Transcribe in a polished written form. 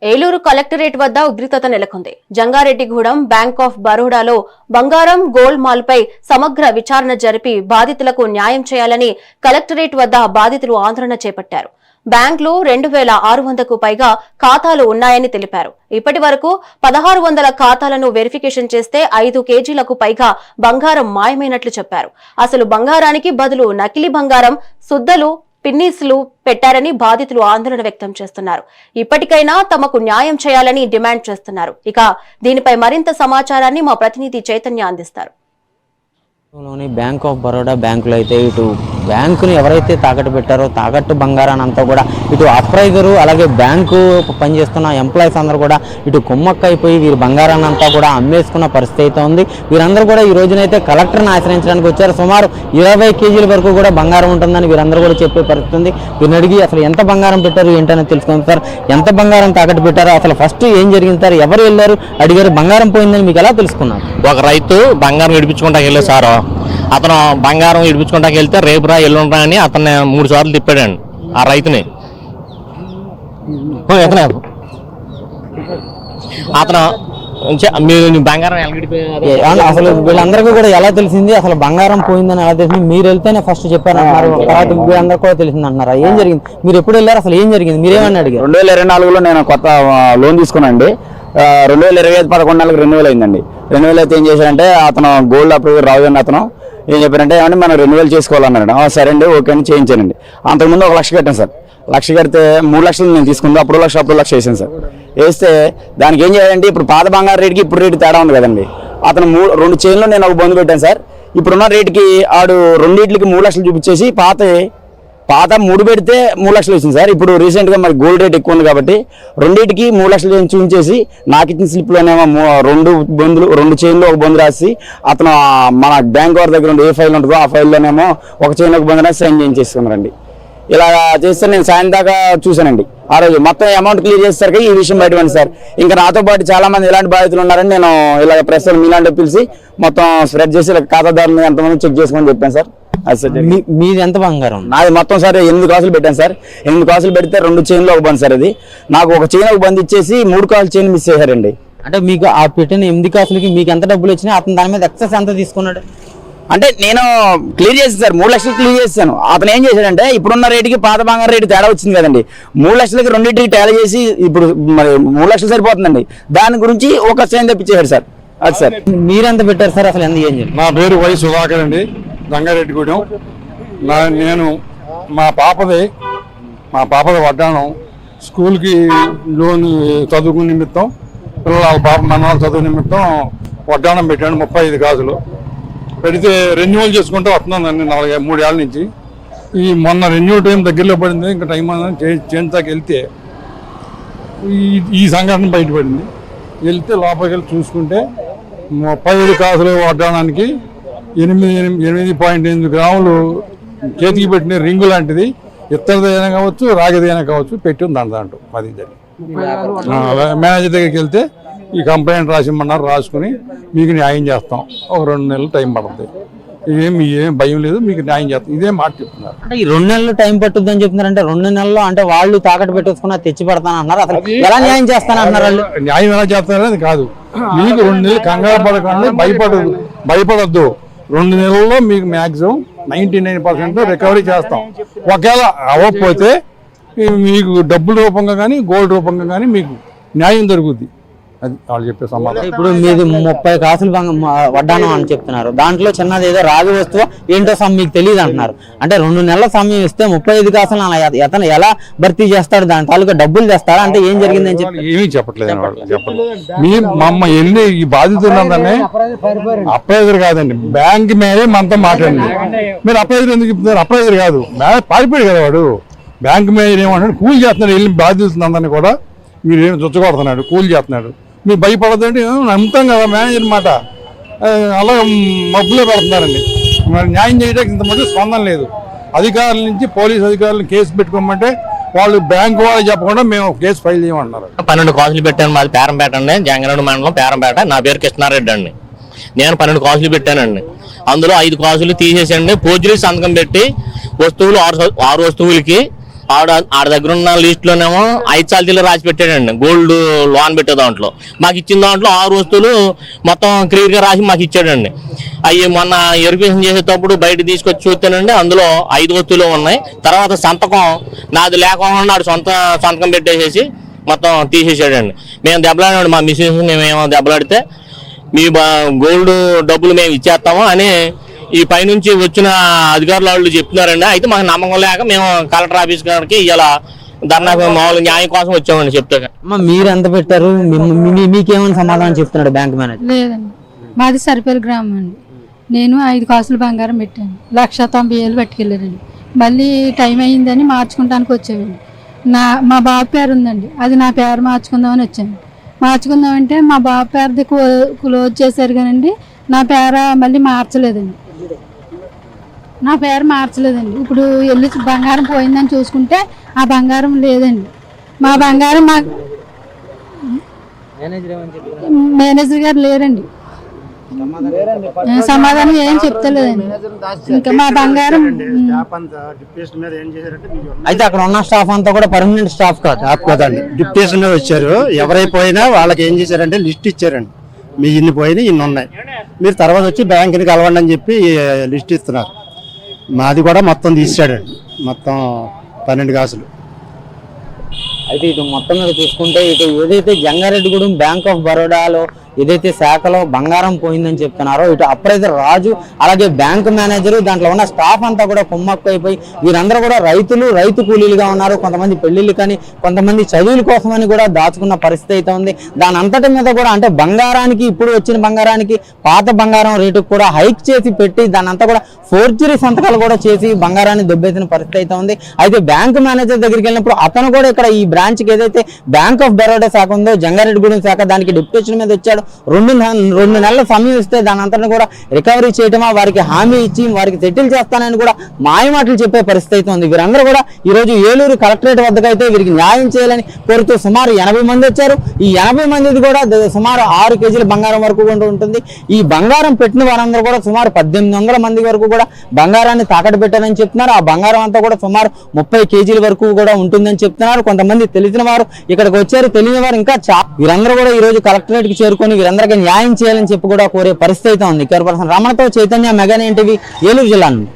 Eluru collectorate వద్ద ఉద్రిక్తత నెలకొంది. జంగారెడ్డిగూడెం బ్యాంక్ ఆఫ్ బరోడాలో బంగారం గోల్డ్ మాల్పై సమగ్ర విచారణ జరిపి బాధితులకు న్యాయం చేయాలని కలెక్టరేట్ వద్ద బాధితులు ఆందోళన చేపట్టారు. బ్యాంకులో 2600కు పైగా ఖాతాలు ఉన్నాయని తెలిపారు. ఇప్పటి వరకు 1600 ఖాతాలను వెరిఫికేషన్ చేస్తే 5 కేజీలకు పైగా బంగారం మాయమైనట్లు చెప్పారు. అసలు బంగారానికి బదులు నకిలీ బంగారం, సుద్దలు, పిన్నీసులు పెట్టారని బాధితులు ఆందోళన వ్యక్తం చేస్తున్నారు. ఇప్పటికైనా తమకు న్యాయం చేయాలని డిమాండ్ చేస్తున్నారు. ఇక దీనిపై మరింత సమాచారాన్ని మా ప్రతినిధి చైతన్య అందిస్తారు. బ్యాంక్ ఆఫ్ బరోడా బ్యాంకులో అయితే ఇటు బ్యాంకుని ఎవరైతే తాకట్టు పెట్టారో తాకట్టు బంగారాన్ని అంతా కూడా ఇటు అప్రైజరు అలాగే బ్యాంకు పనిచేస్తున్న ఎంప్లాయీస్ అందరూ కూడా ఇటు కుమ్మక్కైపోయి వీరి బంగారాన్ని అంతా కూడా అమ్మేసుకున్న పరిస్థితి అయితే ఉంది. వీరందరూ కూడా ఈ రోజునైతే కలెక్టర్ని ఆశ్రయించడానికి వచ్చారు. సుమారు 20 కేజీల వరకు కూడా బంగారం ఉంటుందని వీరందరూ కూడా చెప్పే పరిస్థితి ఉంది. వీరిని అడిగి అసలు ఎంత బంగారం పెట్టారు ఏంటనేది తెలుసుకుందాం. సార్, ఎంత బంగారం తాకట్టు పెట్టారో, అసలు ఫస్ట్ ఏం జరిగింది సార్, ఎవరు వెళ్ళారు, అడిగారు, బంగారం పోయిందని మీకు ఎలా తెలుసుకున్నారు? ఒక రైతు బంగారం విడిపించుకుంటాకి వెళ్ళారు సార్. అతను బంగారం విడిపించుకుంటాకి వెళ్తే రేపురా ఎల్లుండ్రా అని అతన్ని 3 సార్లు తిప్పాడండి ఆ రైతుని. అతను మీరు బంగారం అసలు వీళ్ళందరికీ కూడా ఎలా తెలిసింది, అసలు బంగారం పోయిందని ఎలా తెలిసింది? మీరు వెళ్తేనే ఫస్ట్ చెప్పారు అన్నారు, తర్వాత వీళ్ళందరూ కూడా తెలిసింది అన్నారా? ఏం జరిగింది, మీరు ఎప్పుడు వెళ్ళారు, అసలు ఏం జరిగింది, మీరేమన్నా అడిగారు? 2024లో నేను కొత్త లోన్ తీసుకున్నాండి. 2025 11 నెలలకు రెన్యువల్ అయిందండి. రెన్యువల్ అయితే ఏం చేశారంటే అతను గోల్డ్ అప్రూవర్ రావు అని అతను ఏం చెప్పారంటే ఏమంటే మనం రెన్యువల్ చేసుకోవాలన్నాడు. సరే అండి, ఓకే అని చేయించానండి. అంతకుముందు 1 లక్ష కట్టాను సార్. 1 లక్ష కడితే 3 లక్షలు నేను తీసుకుంది. అప్పుడు లక్ష వేసాను సార్. వేస్తే దానికి ఏం చేయాలంటే ఇప్పుడు పాత బంగారు రేటుకి ఇప్పుడు రేటు తేడా ఉంది కదండి. అతను 2 చైన్లో నేను ఒక బంధు పెట్టాను సార్. ఇప్పుడున్న రేటుకి ఆడు రెండింటికి 3 లక్షలు చూపించేసి పాత 3 పెడితే 3 లక్షలు వచ్చింది సార్. ఇప్పుడు రీసెంట్గా మరి గోల్డ్ రేట్ ఎక్కువ ఉంది కాబట్టి రెండింటికి 3 లక్షలు చూపించేసి నాకు ఇచ్చిన స్లిప్లోనేమో 2 చైన్లో ఒక బంధు రాసి అతను మన బ్యాంక్ వారి దగ్గర ఏ ఫైల్ ఉంటుందో ఆ ఫైల్లోనేమో ఒక చైన్ ఒక బంధు రాసి సైన్ చేయించేసుకున్నారండి. ఇలా చేస్తే నేను సాయం దాకా చూశానండి. ఆ రోజు మొత్తం అమౌంట్ క్లియర్ చేసేసరికి ఈ విషయం బయటపడింది సార్. ఇంకా నాతో పాటు చాలా మంది ఇలాంటి బాధితులు ఉన్నారని నేను ఇలా ప్రెస్ మీలాంటి పిలిచి మొత్తం స్ప్రెడ్ చేసి ఇలా ఖాతాదారులు ఎంతమంది చెక్ చేసుకోమని చెప్పాను సార్. మీది ఎంత బంగారం? నాది మొత్తం సార్ 8 కాసులు పెట్టాను సార్. 8 కాసులు పెడితే 2 చైన్లో ఒక బంద్ సార్. అది నాకు ఒక చైన్ ఒక బంద్ ఇచ్చేసి 3 కాసులు చైన్ మిస్ చేశారండి. అంటే మీకు ఆ పెట్టిన 8 కాసులకి మీకు ఎంత డబ్బులు వచ్చినాయి, అతను దాని మీద ఎక్సెస్ ఎంత తీసుకున్నాడు? అంటే నేను క్లియర్ చేసాను సార్, 3 లక్షలు క్లియర్ చేశాను. అతను ఏం చేశాడంటే ఇప్పుడున్న రేటుకి పాత బంగారం రేటు తేడా వచ్చింది కదండి. 3 లక్షలకి రెండింటికి తేడా చేసి ఇప్పుడు మరి 3 లక్షలు సరిపోతుందండి. దాని గురించి ఒక చైన్ తెప్పించేశాడు సార్. అది సార్. మీరెంత పెట్టారు సార్, అసలు ఎంత? ఏం చెప్పి? నా పేరు వై సుధాకర్ అండి, రంగారెడ్డిగూడెం. నేను మా పాపది వడ్డానం స్కూల్కి లోన్ చదువుకునే నిమిత్తం, పిల్లల పాప మన్నాళ్ళ చదువు నిమిత్తం వడ్డానం పెట్టాను 35 కాసులు పెడితే రెన్యువల్ చేసుకుంటూ వస్తున్నానండి 3 ఏళ్ళ నుంచి. ఈ మొన్న రెన్యువల్ టైం దగ్గరలో పడింది. ఇంకా టైం చేయించాకి వెళ్తే ఈ సంఘటన బయటపడింది. వెళ్తే లోపలికి వెళ్ళి చూసుకుంటే 35 కాసులు వడ్డానానికి 8.8 గ్రాములు చేతికి పెట్టిన రింగు లాంటిది, ఇత్తడిదైనా కావచ్చు రాగిదైనా కావచ్చు పెట్టి ఉంది దాంట్లో. అది మేనేజర్ దగ్గరికి వెళ్తే ఈ కంప్లైంట్ రాసిమ్మన్నారు, రాసుకుని మీకు న్యాయం చేస్తాం, ఒక 2 నెలలు టైం పడుతుంది, ఏం భయం లేదు, మీకు న్యాయం చేస్తాం, ఇదే మాట చెప్తున్నారు. అంటే ఈ 2 నెలలు టైం పట్టుద్ది అని చెప్తున్నారు. అంటే 2 నెలల్లో అంటే వాళ్ళు తాకట్టు పెట్టేసుకున్నా తెచ్చి పెడతాను అన్నారు. అసలు ఎలా న్యాయం చేస్తాను అన్నారు వాళ్ళు? న్యాయం ఎలా చేస్తారనేది కాదు, మీకు 2 నెలలు కంగారు పడకుండా భయపడద్దు. 2 నెలల్లో మీకు మ్యాక్సిమం 99% రికవరీ చేస్తాం. ఒకవేళ అవ్వకపోతే మీకు డబ్బుల రూపంగా కానీ గోల్డ్ రూపంగా కానీ మీకు న్యాయం జరుగుద్ది. అది వాళ్ళు చెప్పే సమాధానం. ఇప్పుడు మీది 30 కాసులు వడ్డానం అని చెప్తున్నారు. దాంట్లో చిన్నది ఏదో రాగి వస్తువు ఏంటో మీకు తెలియదు అంటున్నారు. అంటే 2 నెలల సమయం ఇస్తే 35 కాసులు అతను ఎలా భర్తీ చేస్తాడు, దాని తాలూకా డబ్బులు తెస్తాడా? అంటే ఏం జరిగిందని చెప్పి ఏమీ చెప్పట్లేదు. వెళ్ళి ఈ బాధితులందరినీ అప్రైజర్ కాదండి, బ్యాంక్ మేనే మనతో మాట్లాడింది. మీరు అప్రైజర్ ఎందుకు చెప్తున్నారు? అప్రైజర్ కాదు, పారిపోయాడు కదా వాడు. బ్యాంక్ మేనేజర్ ఏమంటాడు, కూలి చేస్తున్నాడు, వెళ్ళి బాధితులందరినీ కూడా మీరు ఏం చుచ్చగొడుతున్నాడు, కూలి చేస్తున్నాడు, మీరు భయపడదంటే నమ్ముతాం కదా మేనేజర్ మాట. అలా మబ్బులో పెడుతున్నారండి. మరి న్యాయం చేయడానికి ఇంతమంది స్పందన లేదు. అధికారుల నుంచి పోలీసు అధికారులను కేసు పెట్టుకోమంటే వాళ్ళు బ్యాంకు వాళ్ళు చెప్పకుండా మేము కేసు ఫైల్ చేయమంటున్నారు. 12 కాసులు పెట్టాను. మాది పేరంపేట అండి, జంగారెడ్డి మండలం పేరంపేట. నా పేరు కృష్ణారెడ్డి అండి. నేను 12 కాసులు పెట్టానండి. అందులో 5 కాసులు తీసేసండి. పోర్జరీ సంతకం పెట్టి 6 వస్తువులకి ఆడ దగ్గర ఉన్న లిస్ట్ లోనేమో 5 ఛార్జీలు రాసి పెట్టాడండి గోల్డ్ లోన్ పెట్టే దాంట్లో. మాకు ఇచ్చిన దాంట్లో 6 వస్తువులు మొత్తం క్లియర్ గా రాసి మాకు ఇచ్చాడండి. అవి మొన్న వెరిఫికేషన్ చేసేటప్పుడు బయట తీసుకొచ్చి చూస్తేనండి అందులో 5 వస్తువులు ఉన్నాయి. తర్వాత సంతకం నాది లేకుండా సంతకం పెట్టేసేసి మొత్తం తీసేసాడండి. మేము దెబ్బలాడాడు, మా మిస్సెస్ మేమేమో దెబ్బలాడితే మీ గోల్డ్ డబ్బులు మేము ఇచ్చేస్తాము అని ఈ పైనుంచి వచ్చిన అధికారులు వాళ్ళు చెప్తున్నారండి. అయితే మాకు నమ్మకం లేక మేము కలెక్టర్ ఆఫీస్ కాడికి ఇలా ధర్నా మామూలు న్యాయం కోసం వచ్చామండి. చెప్తే మీరు ఎంత పెట్టారు, మీకేమైనా సమాధానం చెప్తున్నాడు బ్యాంక్ మేనేజర్? లేదండి, మాది సరిపల్లి గ్రామం అండి. నేను 5 కాసులు బంగారం పెట్టాను, 1,90,000 పట్టుకెళ్ళారండి. మళ్ళీ టైం అయిందని మార్చుకుంటానికి వచ్చామండి. మా బాబు పేరు ఉందండి, అది నా పేరు మార్చుకుందామని వచ్చాను. మార్చుకుందామంటే మా బాబు పేరుది క్లోజ్ చేశారు కానండి, నా పేరు మళ్ళీ మార్చలేదండి. ఇప్పుడు వెళ్ళి బంగారం పోయిందని చూసుకుంటే ఆ బంగారం లేదండి. మా బంగారం మేనేజర్ గారు లేరండి, సమాధానం ఏం చెప్తలేదండి. ఇంకా మా బంగారం అయితే అక్కడ ఉన్న స్టాఫ్ అంతా కూడా పర్మనెంట్ స్టాఫ్ కాదండి, డిప్యూటేషన్ మీద వచ్చారు. ఎవరైపోయినా వాళ్ళకి ఏం చేశారంటే లిస్ట్ ఇచ్చారండి, మీ ఇన్ని పోయినాయి ఇన్ని ఉన్నాయి, మీరు తర్వాత వచ్చి బ్యాంకుని కలవండి అని చెప్పి లిస్ట్ ఇస్తున్నారు. మాది కూడా మొత్తం తీసాడండి, మొత్తం 12 కాసులు. అయితే ఇటు మొత్తం మీద చూసుకుంటే ఇటు ఏదైతే జంగారెడ్డిగూడెం బ్యాంక్ ఆఫ్ బరోడాలో ఏదైతే శాఖలో బంగారం పోయిందని చెప్తున్నారో, ఇటు అప్రైజర్ రాజు అలాగే బ్యాంక్ మేనేజర్ దాంట్లో ఉన్న స్టాఫ్ అంతా కూడా కుమ్మక్కు అయిపోయి వీరందరూ కూడా రైతు కూలీలుగా ఉన్నారు. కొంతమంది పెళ్లిళ్ళు కానీ కొంతమంది చదువుల కోసమని కూడా దాచుకున్న పరిస్థితి అయితే ఉంది. దాని అంతటి మీద కూడా అంటే బంగారానికి ఇప్పుడు వచ్చిన బంగారానికి పాత బంగారం రేటుకు కూడా హైక్ చేసి పెట్టి దాని అంతా కూడా ఫోర్జరీ సంతకాలు కూడా చేసి బంగారాన్ని దొబ్బేసిన పరిస్థితి అయితే ఉంది. అయితే బ్యాంక్ మేనేజర్ దగ్గరికి వెళ్ళినప్పుడు అతను కూడా ఇక్కడ ఈ బ్రాంచ్కి ఏదైతే బ్యాంక్ ఆఫ్ బరోడా శాఖ ఉందో జంగారెడ్డిగూడెం శాఖ దానికి డిప్యూటేషన్ మీద వచ్చాడు. 2 నెలల సమయం ఇస్తే దాని అంతా కూడా రికవరీ చేయటమా, వారికి హామీ ఇచ్చి వారికి సెటిల్ చేస్తానని కూడా మాయమాటలు చెప్పే పరిస్థితి అయితే ఉంది. వీరందరూ కూడా ఈ రోజు ఏలూరు కలెక్టరేట్ వద్దకు అయితే వీరికి న్యాయం చేయాలని కోరుతూ సుమారు 80 మంది వచ్చారు. ఈ 80 మంది కూడా సుమారు 6 కేజీల బంగారం వరకు కూడా ఉంటుంది. ఈ బంగారం పెట్టిన వారందరూ కూడా సుమారు 1800 మంది వరకు కూడా బంగారాన్ని తాకట్టు పెట్టారని చెప్తున్నారు. ఆ బంగారం అంతా కూడా సుమారు 30 కేజీల వరకు కూడా ఉంటుందని చెప్తున్నారు. కొంతమంది తెలిసిన వారు ఇక్కడికి వచ్చారు, తెలియని వారు ఇంకా వీరందరూ కూడా ఈ రోజు కలెక్టరేట్ కి చేరుకొని వీరందరికీ న్యాయం చేయాలని చెప్పి కూడా కోరే పరిస్థితి అయితే ఉంది. కేర్ పర్సన్ రమణతో చైతన్య, మెగా 9 టీవీ, ఏలూరు జిల్లా నుండి.